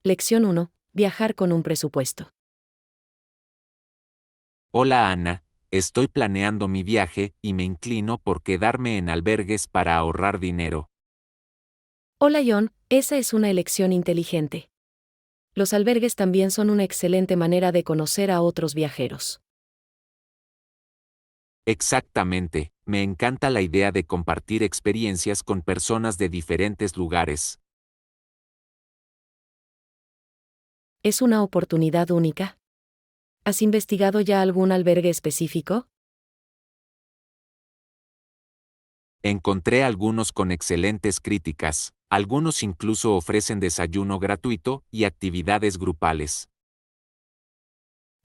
Lección 1. Viajar con un presupuesto. Hola Ana, estoy planeando mi viaje y me inclino por quedarme en albergues para ahorrar dinero. Hola John, esa es una elección inteligente. Los albergues también son una excelente manera de conocer a otros viajeros. Exactamente, me encanta la idea de compartir experiencias con personas de diferentes lugares. ¿Es una oportunidad única? ¿Has investigado ya algún albergue específico? Encontré algunos con excelentes críticas, algunos incluso ofrecen desayuno gratuito y actividades grupales.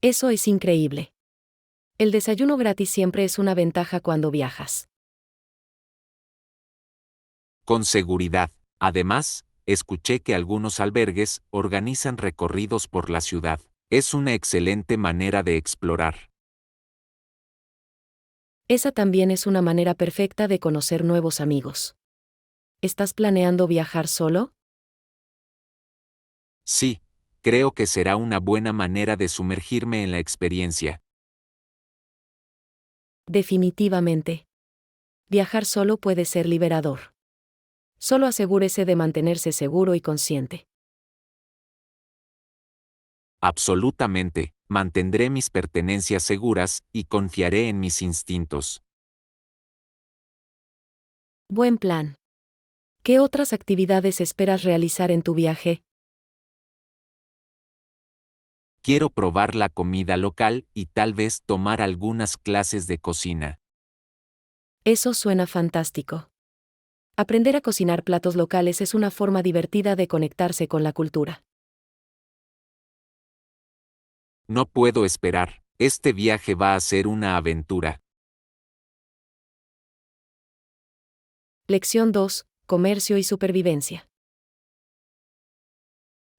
Eso es increíble. El desayuno gratis siempre es una ventaja cuando viajas. Con seguridad. Además, escuché que algunos albergues organizan recorridos por la ciudad. Es una excelente manera de explorar. Esa también es una manera perfecta de conocer nuevos amigos. ¿Estás planeando viajar solo? Sí, creo que será una buena manera de sumergirme en la experiencia. Definitivamente. Viajar solo puede ser liberador. Solo asegúrese de mantenerse seguro y consciente. Absolutamente, mantendré mis pertenencias seguras y confiaré en mis instintos. Buen plan. ¿Qué otras actividades esperas realizar en tu viaje? Quiero probar la comida local y tal vez tomar algunas clases de cocina. Eso suena fantástico. Aprender a cocinar platos locales es una forma divertida de conectarse con la cultura. No puedo esperar, este viaje va a ser una aventura. Lección 2. Comercio y supervivencia.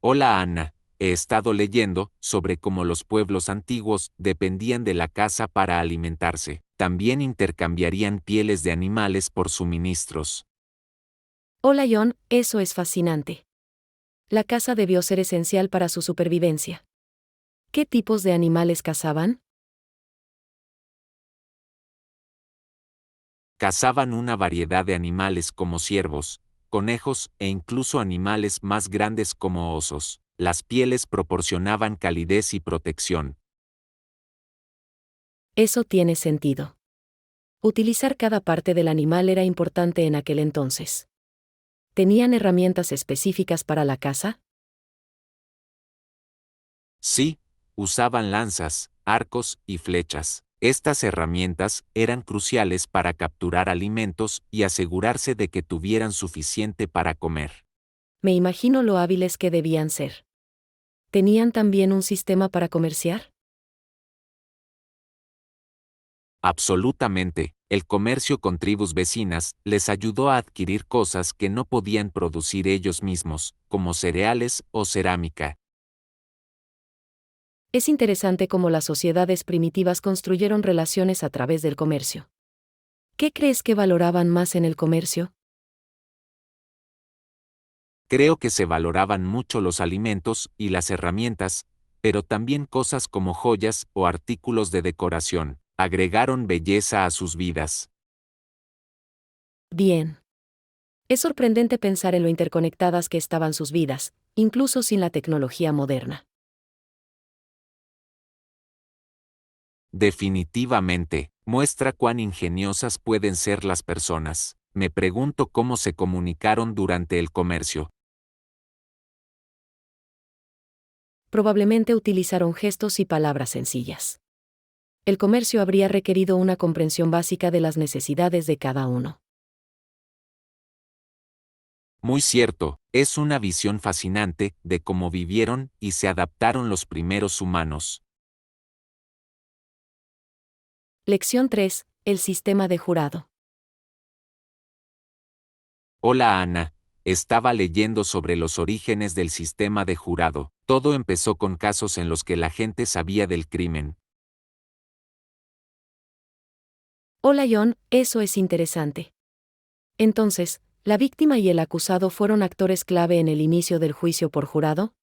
Hola Ana, he estado leyendo sobre cómo los pueblos antiguos dependían de la caza para alimentarse. También intercambiarían pieles de animales por suministros. Hola John, eso es fascinante. La caza debió ser esencial para su supervivencia. ¿Qué tipos de animales cazaban? Cazaban una variedad de animales como ciervos, conejos e incluso animales más grandes como osos. Las pieles proporcionaban calidez y protección. Eso tiene sentido. Utilizar cada parte del animal era importante en aquel entonces. ¿Tenían herramientas específicas para la caza? Sí, usaban lanzas, arcos y flechas. Estas herramientas eran cruciales para capturar alimentos y asegurarse de que tuvieran suficiente para comer. Me imagino lo hábiles que debían ser. ¿Tenían también un sistema para comerciar? Absolutamente, el comercio con tribus vecinas les ayudó a adquirir cosas que no podían producir ellos mismos, como cereales o cerámica. Es interesante cómo las sociedades primitivas construyeron relaciones a través del comercio. ¿Qué crees que valoraban más en el comercio? Creo que se valoraban mucho los alimentos y las herramientas, pero también cosas como joyas o artículos de decoración. Agregaron belleza a sus vidas. Bien. Es sorprendente pensar en lo interconectadas que estaban sus vidas, incluso sin la tecnología moderna. Definitivamente, muestra cuán ingeniosas pueden ser las personas. Me pregunto cómo se comunicaron durante el comercio. Probablemente utilizaron gestos y palabras sencillas. El comercio habría requerido una comprensión básica de las necesidades de cada uno. Muy cierto, es una visión fascinante de cómo vivieron y se adaptaron los primeros humanos. Lección 3. El sistema de jurado. Hola Ana, estaba leyendo sobre los orígenes del sistema de jurado. Todo empezó con casos en los que la gente sabía del crimen. Hola John, eso es interesante. Entonces, ¿la víctima y el acusado fueron actores clave en el inicio del juicio por jurado?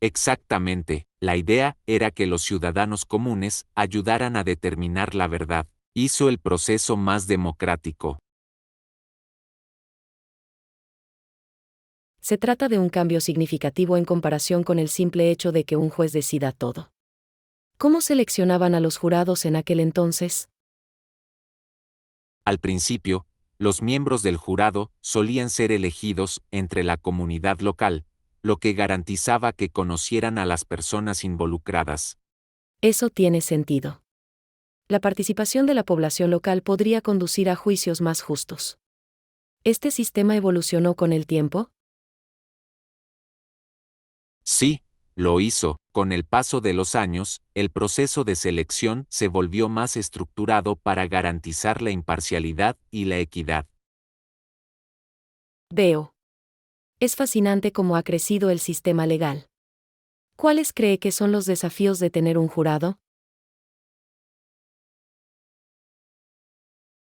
Exactamente, la idea era que los ciudadanos comunes ayudaran a determinar la verdad. Hizo el proceso más democrático. Se trata de un cambio significativo en comparación con el simple hecho de que un juez decida todo. ¿Cómo seleccionaban a los jurados en aquel entonces? Al principio, los miembros del jurado solían ser elegidos entre la comunidad local, lo que garantizaba que conocieran a las personas involucradas. Eso tiene sentido. La participación de la población local podría conducir a juicios más justos. ¿Este sistema evolucionó con el tiempo? Sí, lo hizo. Con el paso de los años, el proceso de selección se volvió más estructurado para garantizar la imparcialidad y la equidad. Veo. Es fascinante cómo ha crecido el sistema legal. ¿Cuáles cree que son los desafíos de tener un jurado?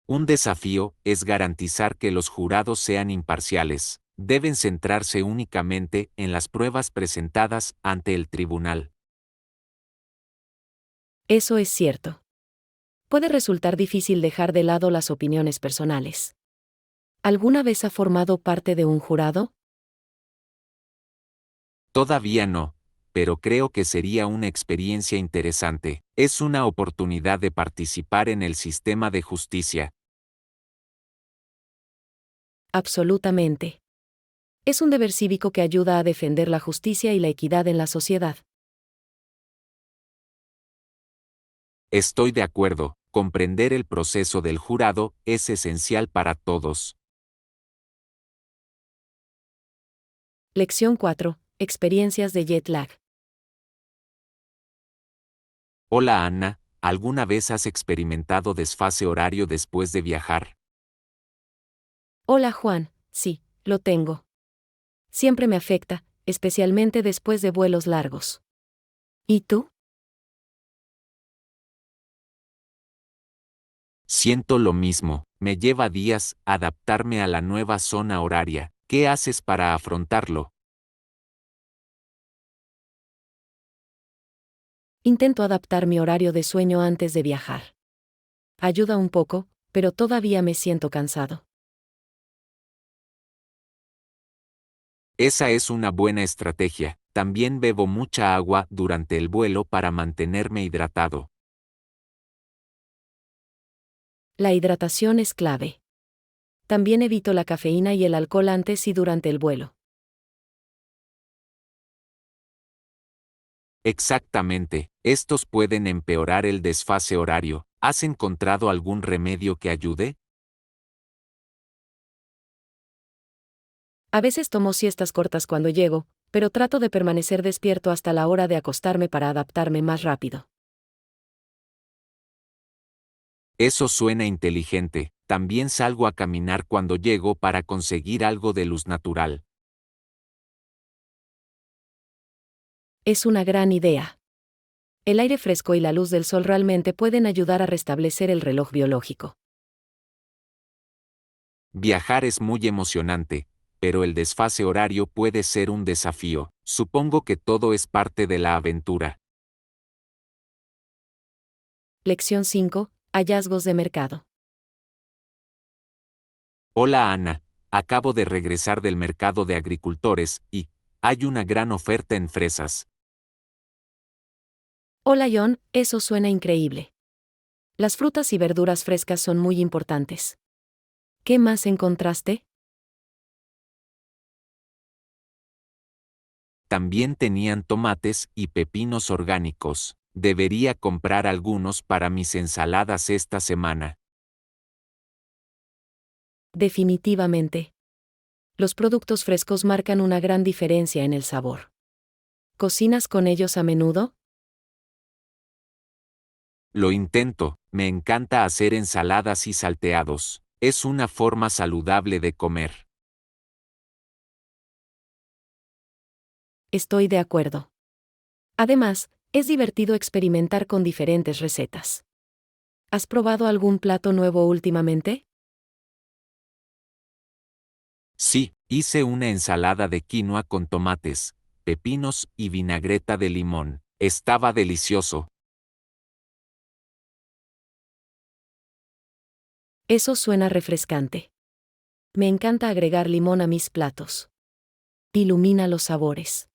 Un desafío es garantizar que los jurados sean imparciales. Deben centrarse únicamente en las pruebas presentadas ante el tribunal. Eso es cierto. Puede resultar difícil dejar de lado las opiniones personales. ¿Alguna vez ha formado parte de un jurado? Todavía no, pero creo que sería una experiencia interesante. Es una oportunidad de participar en el sistema de justicia. Absolutamente. Es un deber cívico que ayuda a defender la justicia y la equidad en la sociedad. Estoy de acuerdo, comprender el proceso del jurado es esencial para todos. Lección 4. Experiencias de jet lag. Hola Ana, ¿alguna vez has experimentado desfase horario después de viajar? Hola Juan, sí, lo tengo. Siempre me afecta, especialmente después de vuelos largos. ¿Y tú? Siento lo mismo, me lleva días adaptarme a la nueva zona horaria. ¿Qué haces para afrontarlo? Intento adaptar mi horario de sueño antes de viajar. Ayuda un poco, pero todavía me siento cansado. Esa es una buena estrategia. También bebo mucha agua durante el vuelo para mantenerme hidratado. La hidratación es clave. También evito la cafeína y el alcohol antes y durante el vuelo. Exactamente, estos pueden empeorar el desfase horario. ¿Has encontrado algún remedio que ayude? A veces tomo siestas cortas cuando llego, pero trato de permanecer despierto hasta la hora de acostarme para adaptarme más rápido. Eso suena inteligente. También salgo a caminar cuando llego para conseguir algo de luz natural. Es una gran idea. El aire fresco y la luz del sol realmente pueden ayudar a restablecer el reloj biológico. Viajar es muy emocionante, pero el desfase horario puede ser un desafío. Supongo que todo es parte de la aventura. Lección 5. Hallazgos de mercado. Hola Ana, acabo de regresar del mercado de agricultores y hay una gran oferta en fresas. Hola John, eso suena increíble. Las frutas y verduras frescas son muy importantes. ¿Qué más encontraste? También tenían tomates y pepinos orgánicos. Debería comprar algunos para mis ensaladas esta semana. Definitivamente. Los productos frescos marcan una gran diferencia en el sabor. ¿Cocinas con ellos a menudo? Lo intento, me encanta hacer ensaladas y salteados. Es una forma saludable de comer. Estoy de acuerdo. Además, es divertido experimentar con diferentes recetas. ¿Has probado algún plato nuevo últimamente? Sí, hice una ensalada de quinoa con tomates. pepinos y vinagreta de limón. Estaba delicioso. Eso suena refrescante. Me encanta agregar limón a mis platos. Ilumina los sabores.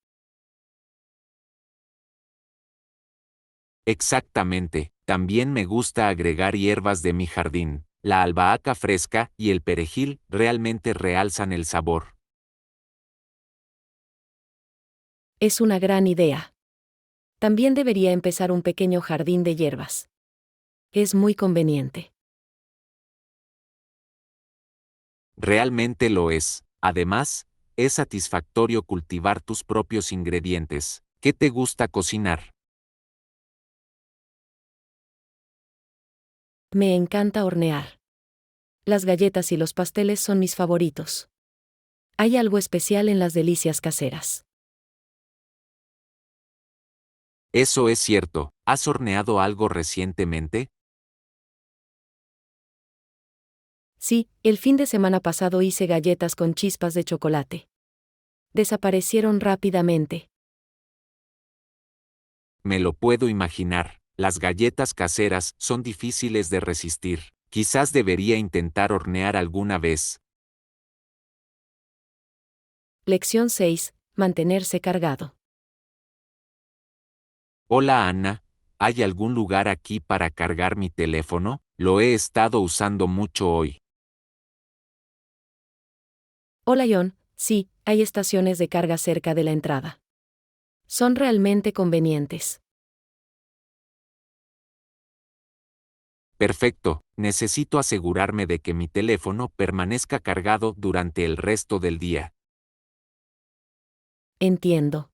Exactamente. También me gusta agregar hierbas de mi jardín. La albahaca fresca y el perejil realmente realzan el sabor. Es una gran idea. También debería empezar un pequeño jardín de hierbas. Es muy conveniente. Realmente lo es. Además, es satisfactorio cultivar tus propios ingredientes. ¿Qué te gusta cocinar? Me encanta hornear. Las galletas y los pasteles son mis favoritos. Hay algo especial en las delicias caseras. Eso es cierto. ¿Has horneado algo recientemente? Sí, el fin de semana pasado hice galletas con chispas de chocolate. Desaparecieron rápidamente. Me lo puedo imaginar. Las galletas caseras son difíciles de resistir. Quizás debería intentar hornear alguna vez. Lección 6. Mantenerse cargado. Hola Ana, ¿hay algún lugar aquí para cargar mi teléfono? Lo he estado usando mucho hoy. Hola John, sí, hay estaciones de carga cerca de la entrada. Son realmente convenientes. Perfecto, necesito asegurarme de que mi teléfono permanezca cargado durante el resto del día. Entiendo.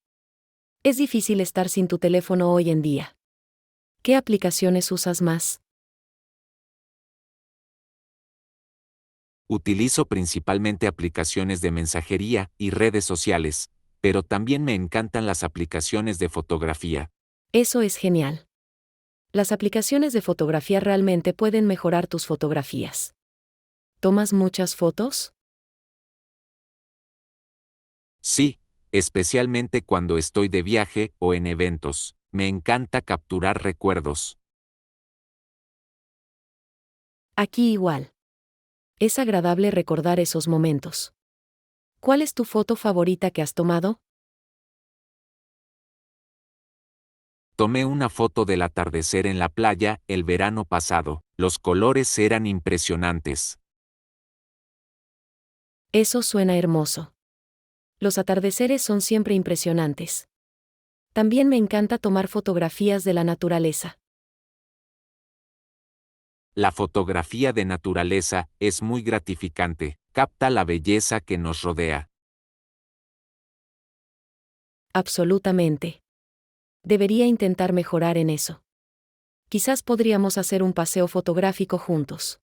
Es difícil estar sin tu teléfono hoy en día. ¿Qué aplicaciones usas más? Utilizo principalmente aplicaciones de mensajería y redes sociales, pero también me encantan las aplicaciones de fotografía. Eso es genial. Las aplicaciones de fotografía realmente pueden mejorar tus fotografías. ¿Tomas muchas fotos? Sí, especialmente cuando estoy de viaje o en eventos. Me encanta capturar recuerdos. Aquí igual. Es agradable recordar esos momentos. ¿Cuál es tu foto favorita que has tomado? Tomé una foto del atardecer en la playa el verano pasado. Los colores eran impresionantes. Eso suena hermoso. Los atardeceres son siempre impresionantes. También me encanta tomar fotografías de la naturaleza. La fotografía de naturaleza es muy gratificante. Capta la belleza que nos rodea. Absolutamente. Debería intentar mejorar en eso. Quizás podríamos hacer un paseo fotográfico juntos.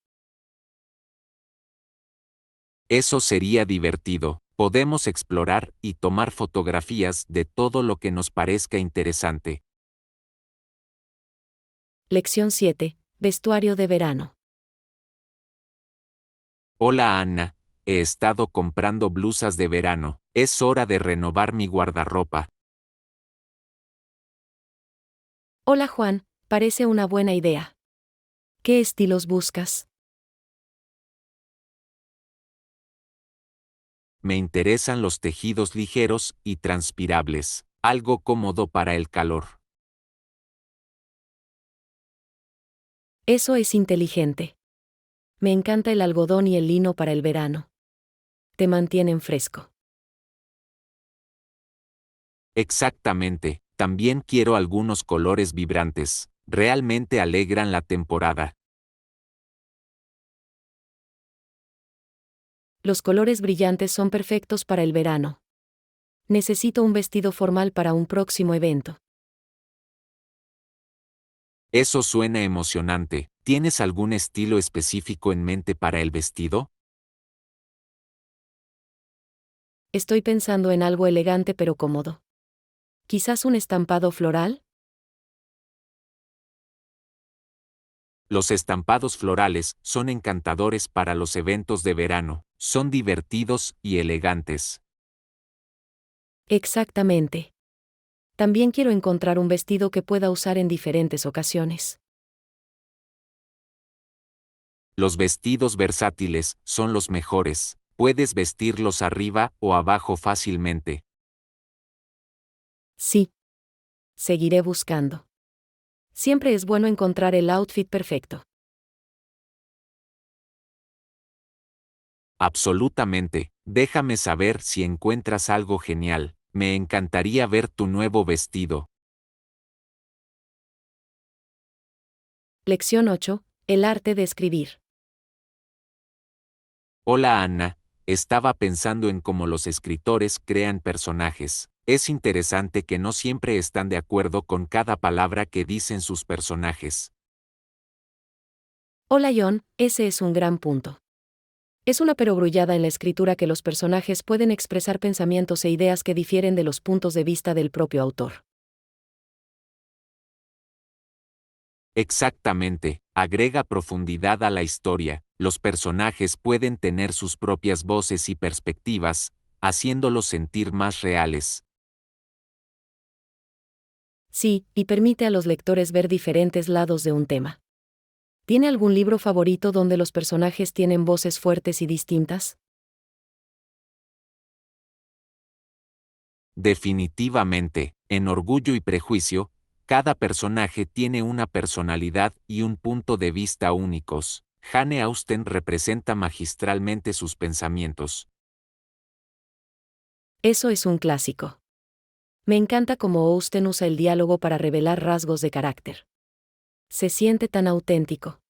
Eso sería divertido. Podemos explorar y tomar fotografías de todo lo que nos parezca interesante. Lección 7. Vestuario de verano. Hola Ana, he estado comprando blusas de verano. Es hora de renovar mi guardarropa. Hola Juan, parece una buena idea. ¿Qué estilos buscas? Me interesan los tejidos ligeros y transpirables, algo cómodo para el calor. Eso es inteligente. Me encanta el algodón y el lino para el verano. Te mantienen fresco. Exactamente, también quiero algunos colores vibrantes, realmente alegran la temporada. Los colores brillantes son perfectos para el verano. Necesito un vestido formal para un próximo evento. Eso suena emocionante. ¿Tienes algún estilo específico en mente para el vestido? Estoy pensando en algo elegante pero cómodo. ¿Quizás un estampado floral? Los estampados florales son encantadores para los eventos de verano, son divertidos y elegantes. Exactamente. También quiero encontrar un vestido que pueda usar en diferentes ocasiones. Los vestidos versátiles son los mejores. Puedes vestirlos arriba o abajo fácilmente. Sí. Seguiré buscando. Siempre es bueno encontrar el outfit perfecto. Absolutamente. Déjame saber si encuentras algo genial. Me encantaría ver tu nuevo vestido. Lección 8. El arte de escribir. Hola Ana, estaba pensando en cómo los escritores crean personajes. Es interesante que no siempre están de acuerdo con cada palabra que dicen sus personajes. Hola John, ese es un gran punto. Es una perogrullada en la escritura que los personajes pueden expresar pensamientos e ideas que difieren de los puntos de vista del propio autor. Exactamente, agrega profundidad a la historia. Los personajes pueden tener sus propias voces y perspectivas, haciéndolos sentir más reales. Sí, y permite a los lectores ver diferentes lados de un tema. ¿Tiene algún libro favorito donde los personajes tienen voces fuertes y distintas? Definitivamente, en Orgullo y Prejuicio, cada personaje tiene una personalidad y un punto de vista únicos. Jane Austen representa magistralmente sus pensamientos. Eso es un clásico. Me encanta cómo Austen usa el diálogo para revelar rasgos de carácter. Se siente tan auténtico.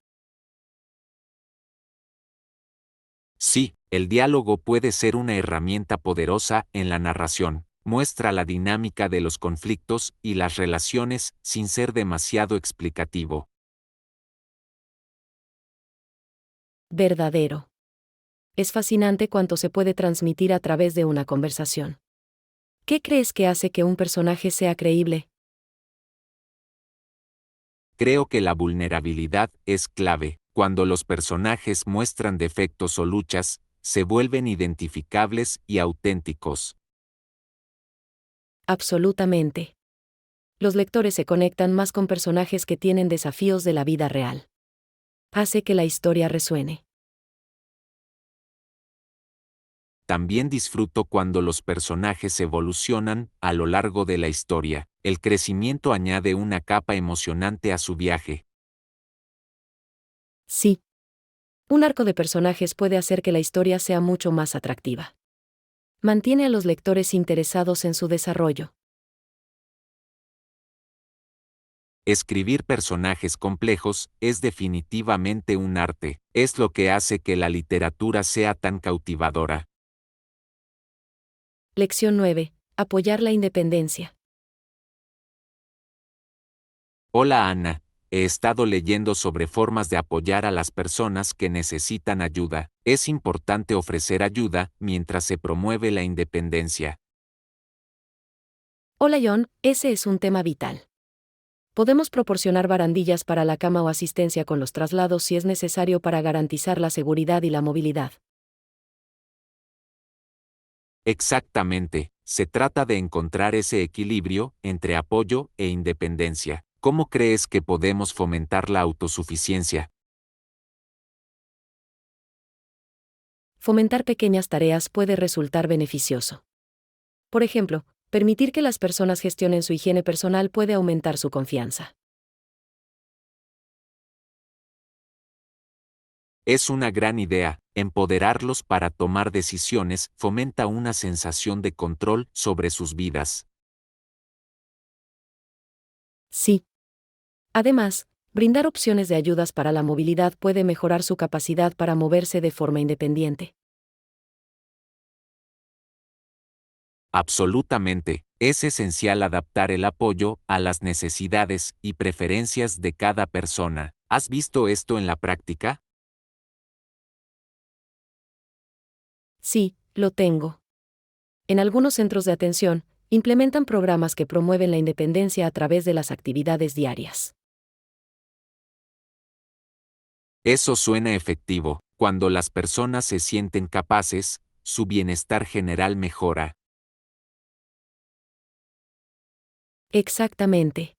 Sí, el diálogo puede ser una herramienta poderosa en la narración. Muestra la dinámica de los conflictos y las relaciones sin ser demasiado explicativo. Verdadero. Es fascinante cuánto se puede transmitir a través de una conversación. ¿Qué crees que hace que un personaje sea creíble? Creo que la vulnerabilidad es clave. Cuando los personajes muestran defectos o luchas, se vuelven identificables y auténticos. Absolutamente. Los lectores se conectan más con personajes que tienen desafíos de la vida real. Hace que la historia resuene. También disfruto cuando los personajes evolucionan a lo largo de la historia. El crecimiento añade una capa emocionante a su viaje. Sí. Un arco de personajes puede hacer que la historia sea mucho más atractiva. Mantiene a los lectores interesados en su desarrollo. Escribir personajes complejos es definitivamente un arte. Es lo que hace que la literatura sea tan cautivadora. Lección 9. Apoyar la independencia. Hola Ana, he estado leyendo sobre formas de apoyar a las personas que necesitan ayuda. Es importante ofrecer ayuda mientras se promueve la independencia. Hola John, ese es un tema vital. Podemos proporcionar barandillas para la cama o asistencia con los traslados si es necesario para garantizar la seguridad y la movilidad. Exactamente, se trata de encontrar ese equilibrio entre apoyo e independencia. ¿Cómo crees que podemos fomentar la autosuficiencia? Fomentar pequeñas tareas puede resultar beneficioso. Por ejemplo, permitir que las personas gestionen su higiene personal puede aumentar su confianza. Es una gran idea. Empoderarlos para tomar decisiones fomenta una sensación de control sobre sus vidas. Sí. Además, brindar opciones de ayudas para la movilidad puede mejorar su capacidad para moverse de forma independiente. Absolutamente, es esencial adaptar el apoyo a las necesidades y preferencias de cada persona. ¿Has visto esto en la práctica? Sí, lo tengo. En algunos centros de atención, implementan programas que promueven la independencia a través de las actividades diarias. Eso suena efectivo. Cuando las personas se sienten capaces, su bienestar general mejora. Exactamente.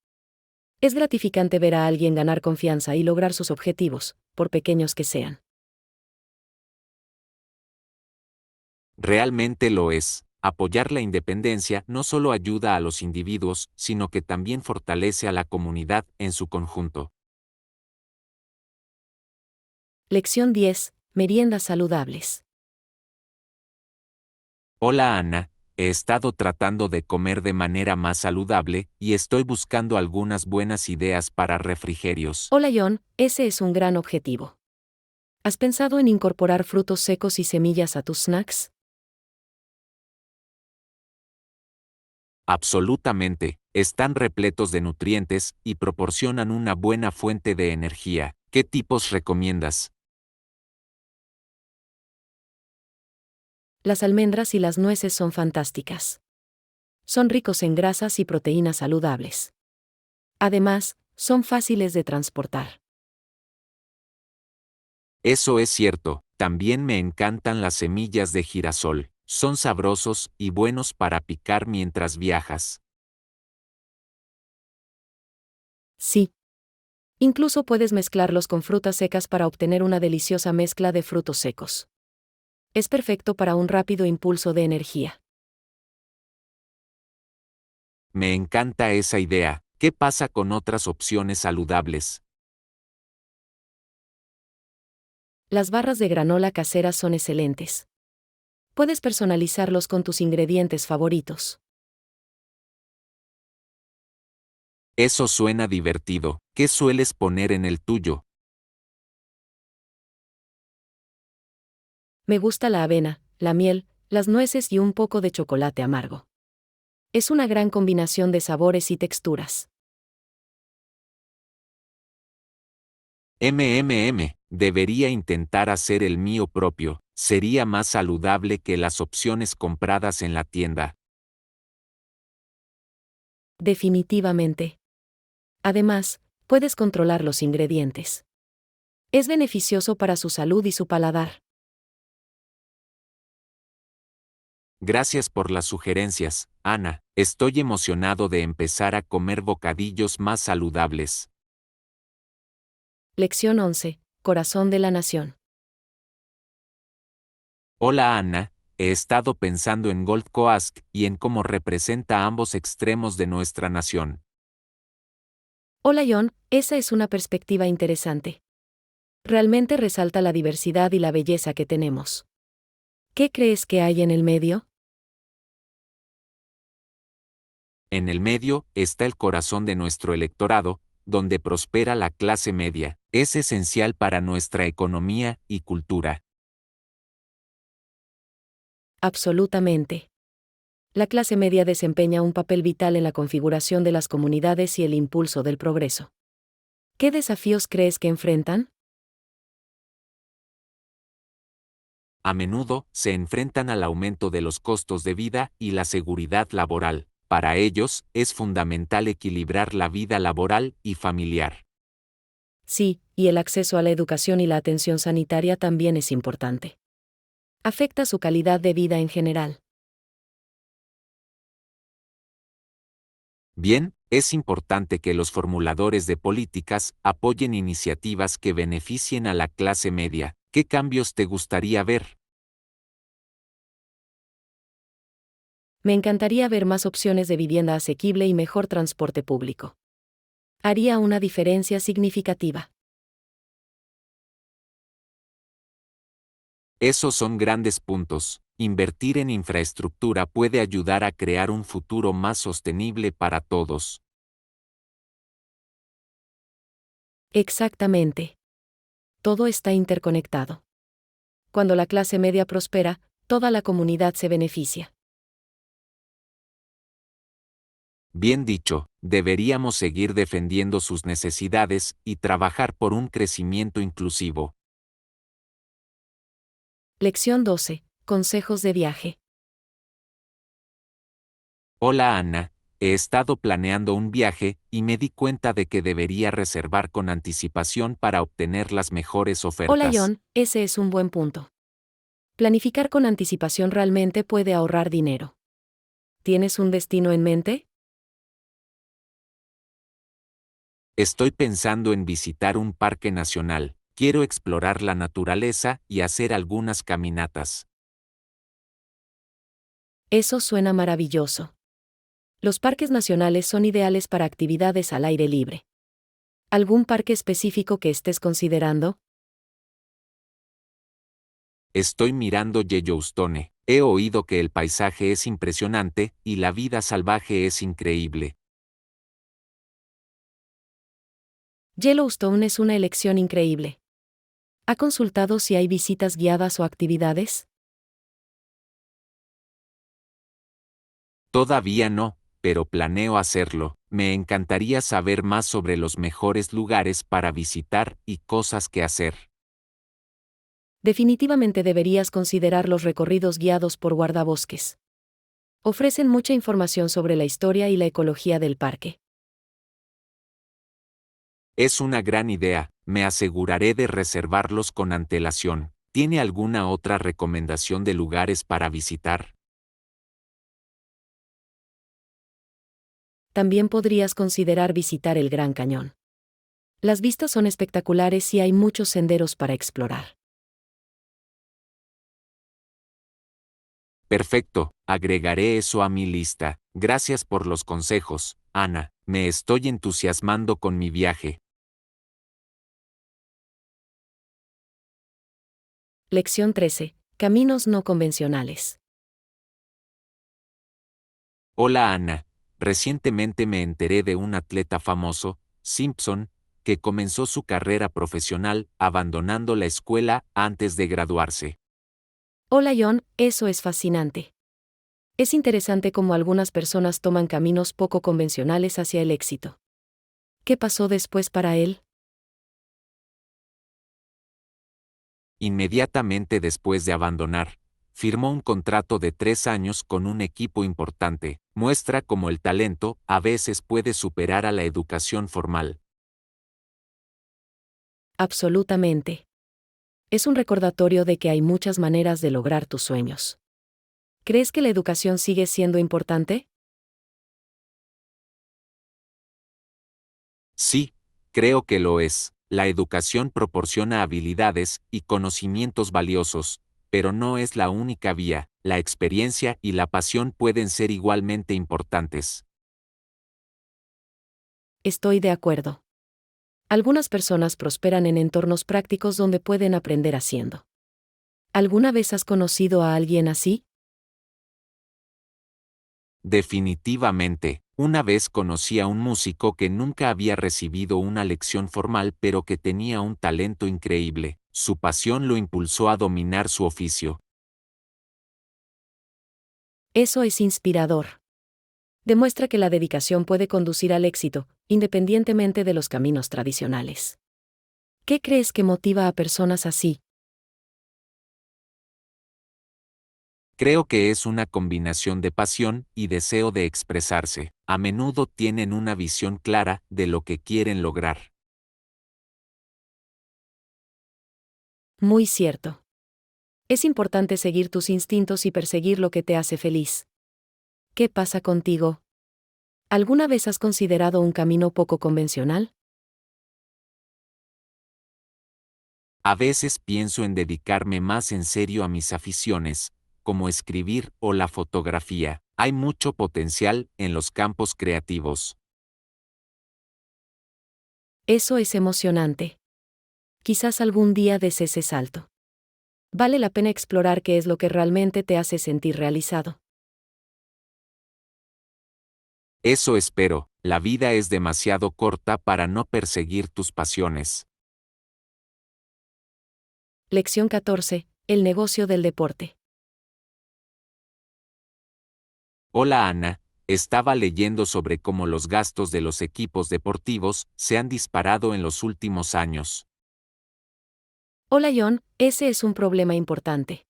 Es gratificante ver a alguien ganar confianza y lograr sus objetivos, por pequeños que sean. Realmente lo es. Apoyar la independencia no solo ayuda a los individuos, sino que también fortalece a la comunidad en su conjunto. Lección 10. Meriendas saludables. Hola Ana, he estado tratando de comer de manera más saludable y estoy buscando algunas buenas ideas para refrigerios. Hola John, ese es un gran objetivo. ¿Has pensado en incorporar frutos secos y semillas a tus snacks? Absolutamente, están repletos de nutrientes y proporcionan una buena fuente de energía. ¿Qué tipos recomiendas? Las almendras y las nueces son fantásticas. Son ricos en grasas y proteínas saludables. Además, son fáciles de transportar. Eso es cierto, también me encantan las semillas de girasol. Son sabrosos y buenos para picar mientras viajas. Sí. Incluso puedes mezclarlos con frutas secas para obtener una deliciosa mezcla de frutos secos. Es perfecto para un rápido impulso de energía. Me encanta esa idea. ¿Qué pasa con otras opciones saludables? Las barras de granola caseras son excelentes. Puedes personalizarlos con tus ingredientes favoritos. Eso suena divertido. ¿Qué sueles poner en el tuyo? Me gusta la avena, la miel, las nueces y un poco de chocolate amargo. Es una gran combinación de sabores y texturas. Debería intentar hacer el mío propio. Sería más saludable que las opciones compradas en la tienda. Definitivamente. Además, puedes controlar los ingredientes. Es beneficioso para su salud y su paladar. Gracias por las sugerencias, Ana. Estoy emocionado de empezar a comer bocadillos más saludables. Lección 11. Corazón de la nación. Hola Ana, he estado pensando en Gold Coast y en cómo representa ambos extremos de nuestra nación. Hola John, esa es una perspectiva interesante. Realmente resalta la diversidad y la belleza que tenemos. ¿Qué crees que hay en el medio? En el medio está el corazón de nuestro electorado, donde prospera la clase media. Es esencial para nuestra economía y cultura. Absolutamente. La clase media desempeña un papel vital en la configuración de las comunidades y el impulso del progreso. ¿Qué desafíos crees que enfrentan? A menudo se enfrentan al aumento de los costos de vida y la seguridad laboral. Para ellos, es fundamental equilibrar la vida laboral y familiar. Sí, y el acceso a la educación y la atención sanitaria también es importante. Afecta su calidad de vida en general. Bien, es importante que los formuladores de políticas apoyen iniciativas que beneficien a la clase media. ¿Qué cambios te gustaría ver? Me encantaría ver más opciones de vivienda asequible y mejor transporte público. Haría una diferencia significativa. Esos son grandes puntos. Invertir en infraestructura puede ayudar a crear un futuro más sostenible para todos. Exactamente. Todo está interconectado. Cuando la clase media prospera, toda la comunidad se beneficia. Bien dicho, deberíamos seguir defendiendo sus necesidades y trabajar por un crecimiento inclusivo. Lección 12. Consejos de viaje. Hola Ana, he estado planeando un viaje y me di cuenta de que debería reservar con anticipación para obtener las mejores Hola ofertas. John, ese es un buen punto. Planificar con anticipación realmente puede ahorrar dinero. ¿Tienes un destino en mente? Estoy pensando en visitar un parque nacional. Quiero explorar la naturaleza y hacer algunas caminatas. Eso suena maravilloso. Los parques nacionales son ideales para actividades al aire libre. ¿Algún parque específico que estés considerando? Estoy mirando Yellowstone. He oído que el paisaje es impresionante y la vida salvaje es increíble. Yellowstone es una elección increíble. ¿Ha consultado si hay visitas guiadas o actividades? Todavía no, pero planeo hacerlo. Me encantaría saber más sobre los mejores lugares para visitar y cosas que hacer. Definitivamente deberías considerar los recorridos guiados por guardabosques. Ofrecen mucha información sobre la historia y la ecología del parque. Es una gran idea, me aseguraré de reservarlos con antelación. ¿Tiene alguna otra recomendación de lugares para visitar? También podrías considerar visitar el Gran Cañón. Las vistas son espectaculares y hay muchos senderos para explorar. Perfecto, agregaré eso a mi lista. Gracias por los consejos, Ana. Me estoy entusiasmando con mi viaje. Lección 13. Caminos no convencionales. Hola Ana. Recientemente me enteré de un atleta famoso, Simpson, que comenzó su carrera profesional abandonando la escuela antes de graduarse. Hola John, eso es fascinante. Es interesante cómo algunas personas toman caminos poco convencionales hacia el éxito. ¿Qué pasó después para él? Inmediatamente después de abandonar, firmó un contrato de 3 años con un equipo importante. Muestra cómo el talento a veces puede superar a la educación formal. Absolutamente. Es un recordatorio de que hay muchas maneras de lograr tus sueños. ¿Crees que la educación sigue siendo importante? Sí, creo que lo es. La educación proporciona habilidades y conocimientos valiosos, pero no es la única vía. La experiencia y la pasión pueden ser igualmente importantes. Estoy de acuerdo. Algunas personas prosperan en entornos prácticos donde pueden aprender haciendo. ¿Alguna vez has conocido a alguien así? Definitivamente, una vez conocí a un músico que nunca había recibido una lección formal pero que tenía un talento increíble. Su pasión lo impulsó a dominar su oficio. Eso es inspirador. Demuestra que la dedicación puede conducir al éxito, independientemente de los caminos tradicionales. ¿Qué crees que motiva a personas así? Creo que es una combinación de pasión y deseo de expresarse. A menudo tienen una visión clara de lo que quieren lograr. Muy cierto. Es importante seguir tus instintos y perseguir lo que te hace feliz. ¿Qué pasa contigo? ¿Alguna vez has considerado un camino poco convencional? A veces pienso en dedicarme más en serio a mis aficiones, como escribir o la fotografía. Hay mucho potencial en los campos creativos. Eso es emocionante. Quizás algún día des ese salto. Vale la pena explorar qué es lo que realmente te hace sentir realizado. Eso espero, la vida es demasiado corta para no perseguir tus pasiones. Lección 14. El negocio del deporte. Hola Ana, estaba leyendo sobre cómo los gastos de los equipos deportivos se han disparado en los últimos años. Hola John, ese es un problema importante.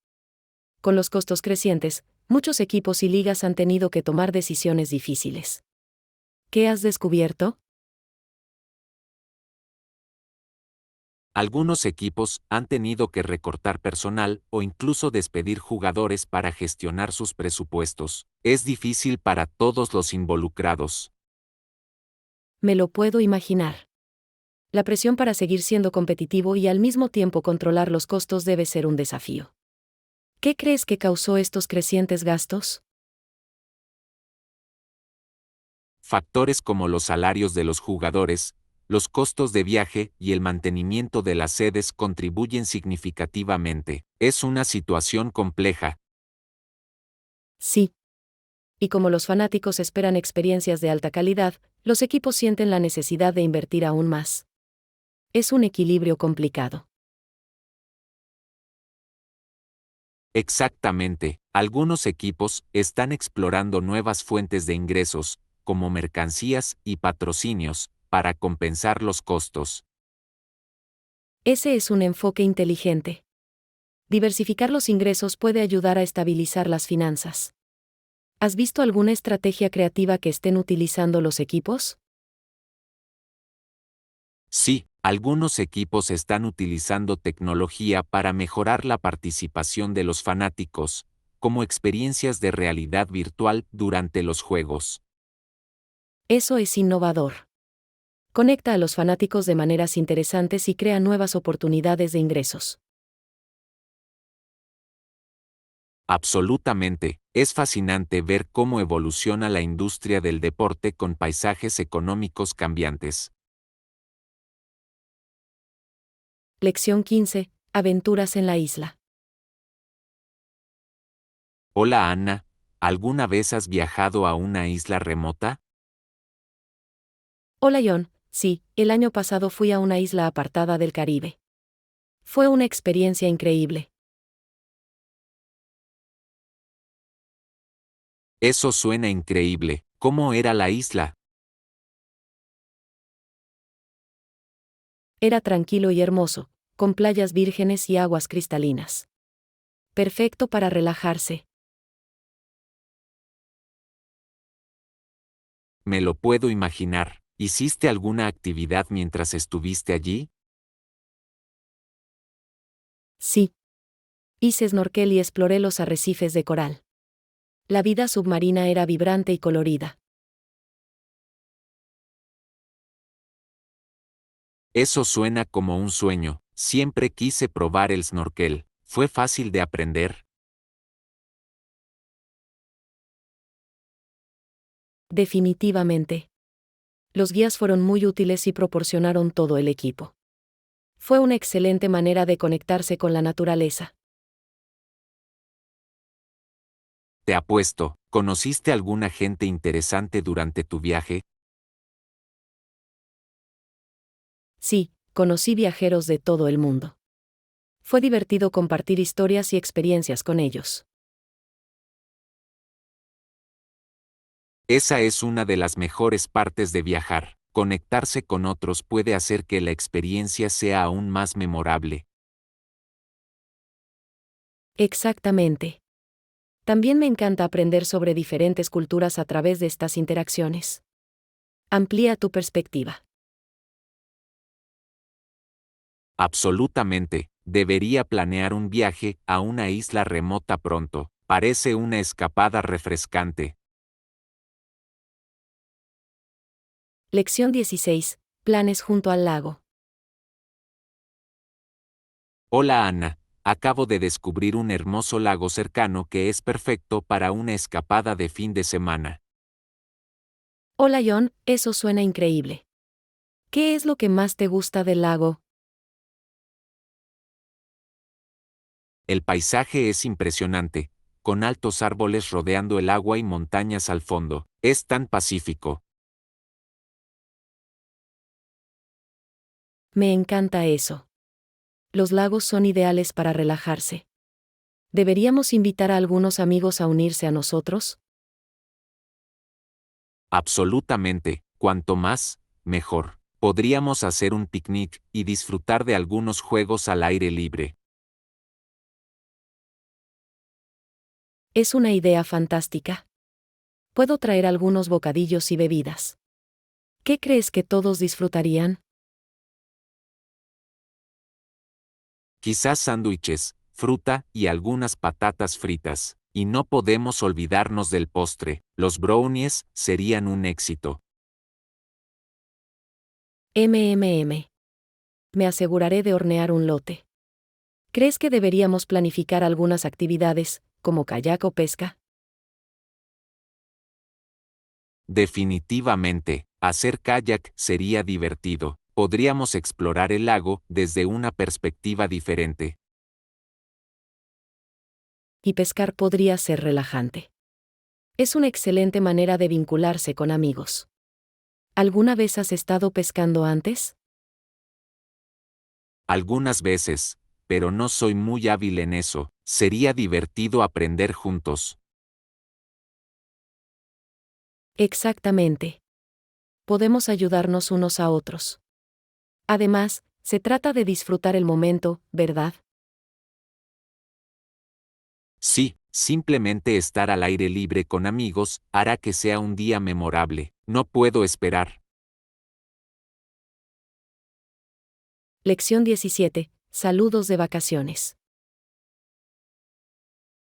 Con los costos crecientes, muchos equipos y ligas han tenido que tomar decisiones difíciles. ¿Qué has descubierto? Algunos equipos han tenido que recortar personal o incluso despedir jugadores para gestionar sus presupuestos. Es difícil para todos los involucrados. Me lo puedo imaginar. La presión para seguir siendo competitivo y al mismo tiempo controlar los costos debe ser un desafío. ¿Qué crees que causó estos crecientes gastos? Factores como los salarios de los jugadores, los costos de viaje y el mantenimiento de las sedes contribuyen significativamente. Es una situación compleja. Sí. Y como los fanáticos esperan experiencias de alta calidad, los equipos sienten la necesidad de invertir aún más. Es un equilibrio complicado. Exactamente, algunos equipos están explorando nuevas fuentes de ingresos, como mercancías y patrocinios, para compensar los costos. Ese es un enfoque inteligente. Diversificar los ingresos puede ayudar a estabilizar las finanzas. ¿Has visto alguna estrategia creativa que estén utilizando los equipos? Sí, algunos equipos están utilizando tecnología para mejorar la participación de los fanáticos, como experiencias de realidad virtual durante los juegos. Eso es innovador. Conecta a los fanáticos de maneras interesantes y crea nuevas oportunidades de ingresos. Absolutamente, es fascinante ver cómo evoluciona la industria del deporte con paisajes económicos cambiantes. Lección 15. Aventuras en la isla. Hola Ana, ¿alguna vez has viajado a una isla remota? Hola John, sí, el año pasado fui a una isla apartada del Caribe. Fue una experiencia increíble. Eso suena increíble. ¿Cómo era la isla? Era tranquilo y hermoso, con playas vírgenes y aguas cristalinas. Perfecto para relajarse. Me lo puedo imaginar. ¿Hiciste alguna actividad mientras estuviste allí? Sí. Hice snorkel y exploré los arrecifes de coral. La vida submarina era vibrante y colorida. Eso suena como un sueño. Siempre quise probar el snorkel. ¿Fue fácil de aprender? Definitivamente. Los guías fueron muy útiles y proporcionaron todo el equipo. Fue una excelente manera de conectarse con la naturaleza. Te apuesto, ¿conociste alguna gente interesante durante tu viaje? Sí, conocí viajeros de todo el mundo. Fue divertido compartir historias y experiencias con ellos. Esa es una de las mejores partes de viajar. Conectarse con otros puede hacer que la experiencia sea aún más memorable. Exactamente. También me encanta aprender sobre diferentes culturas a través de estas interacciones. Amplía tu perspectiva. Absolutamente, debería planear un viaje a una isla remota pronto. Parece una escapada refrescante. Lección 16. Planes junto al lago. Hola Ana, acabo de descubrir un hermoso lago cercano que es perfecto para una escapada de fin de semana. Hola John, eso suena increíble. ¿Qué es lo que más te gusta del lago? El paisaje es impresionante, con altos árboles rodeando el agua y montañas al fondo. Es tan pacífico. Me encanta eso. Los lagos son ideales para relajarse. ¿Deberíamos invitar a algunos amigos a unirse a nosotros? Absolutamente, cuanto más, mejor. Podríamos hacer un picnic y disfrutar de algunos juegos al aire libre. Es una idea fantástica. Puedo traer algunos bocadillos y bebidas. ¿Qué crees que todos disfrutarían? Quizás sándwiches, fruta y algunas patatas fritas. Y no podemos olvidarnos del postre. Los brownies serían un éxito. MMM. Me aseguraré de hornear un lote. ¿Crees que deberíamos planificar algunas actividades, como kayak o pesca? Definitivamente, hacer kayak sería divertido. Podríamos explorar el lago desde una perspectiva diferente. Y pescar podría ser relajante. Es una excelente manera de vincularse con amigos. ¿Alguna vez has estado pescando antes? Algunas veces, pero no soy muy hábil en eso. Sería divertido aprender juntos. Exactamente. Podemos ayudarnos unos a otros. Además, se trata de disfrutar el momento, ¿verdad? Sí, simplemente estar al aire libre con amigos hará que sea un día memorable. No puedo esperar. Lección 17. Saludos de vacaciones.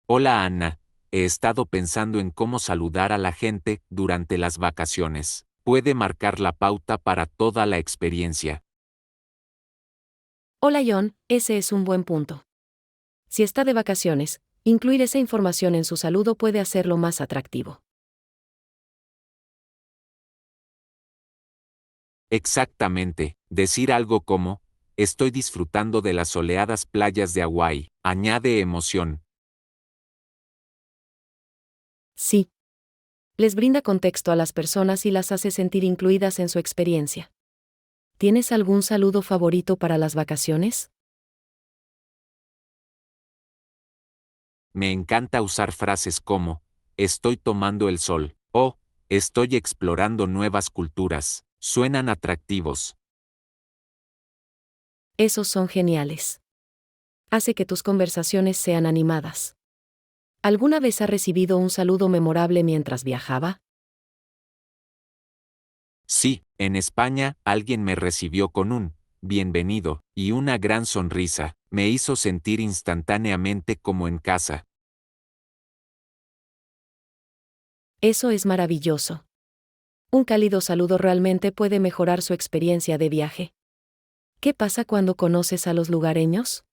Hola Ana, he estado pensando en cómo saludar a la gente durante las vacaciones. Puede marcar la pauta para toda la experiencia. Hola John, ese es un buen punto. Si está de vacaciones, incluir esa información en su saludo puede hacerlo más atractivo. Exactamente, decir algo como, estoy disfrutando de las soleadas playas de Hawái, añade emoción. Sí. Les brinda contexto a las personas y las hace sentir incluidas en su experiencia. ¿Tienes algún saludo favorito para las vacaciones? Me encanta usar frases como, estoy tomando el sol, o, estoy explorando nuevas culturas. Suenan atractivos. Esos son geniales. Hace que tus conversaciones sean animadas. ¿Alguna vez ha recibido un saludo memorable mientras viajaba? Sí, en España, alguien me recibió con un bienvenido y una gran sonrisa. Me hizo sentir instantáneamente como en casa. Eso es maravilloso. Un cálido saludo realmente puede mejorar su experiencia de viaje. ¿Qué pasa cuando conoces a los lugareños?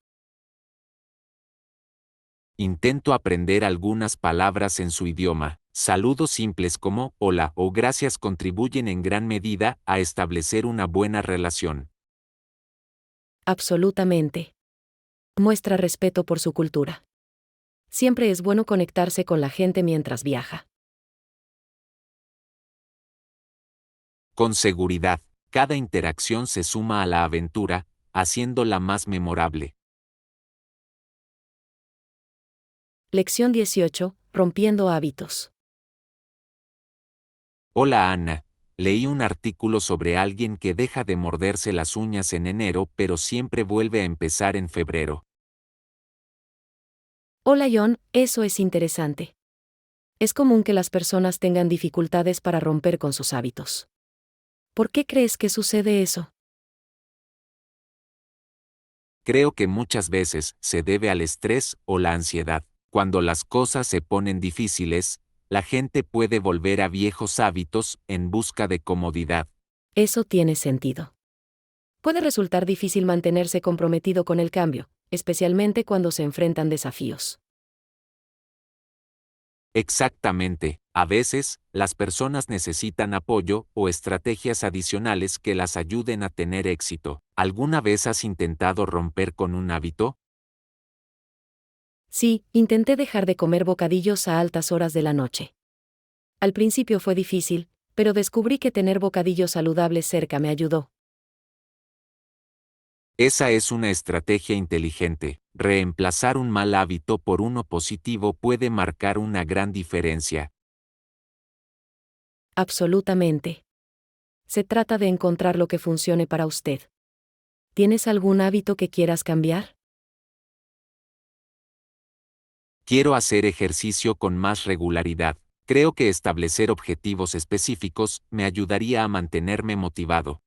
Intento aprender algunas palabras en su idioma. Saludos simples como hola o gracias contribuyen en gran medida a establecer una buena relación. Absolutamente. Muestra respeto por su cultura. Siempre es bueno conectarse con la gente mientras viaja. Con seguridad, cada interacción se suma a la aventura, haciéndola más memorable. Lección 18. Rompiendo hábitos. Hola Ana, leí un artículo sobre alguien que deja de morderse las uñas en enero pero siempre vuelve a empezar en febrero. Hola John, eso es interesante. Es común que las personas tengan dificultades para romper con sus hábitos. ¿Por qué crees que sucede eso? Creo que muchas veces se debe al estrés o la ansiedad. Cuando las cosas se ponen difíciles, la gente puede volver a viejos hábitos en busca de comodidad. Eso tiene sentido. Puede resultar difícil mantenerse comprometido con el cambio, especialmente cuando se enfrentan desafíos. Exactamente, a veces, las personas necesitan apoyo o estrategias adicionales que las ayuden a tener éxito. ¿Alguna vez has intentado romper con un hábito? Sí, intenté dejar de comer bocadillos a altas horas de la noche. Al principio fue difícil, pero descubrí que tener bocadillos saludables cerca me ayudó. Esa es una estrategia inteligente. Reemplazar un mal hábito por uno positivo puede marcar una gran diferencia. Absolutamente. Se trata de encontrar lo que funcione para usted. ¿Tienes algún hábito que quieras cambiar? Quiero hacer ejercicio con más regularidad. Creo que establecer objetivos específicos me ayudaría a mantenerme motivado.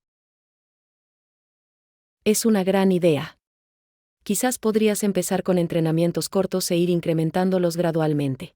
Es una gran idea. Quizás podrías empezar con entrenamientos cortos e ir incrementándolos gradualmente.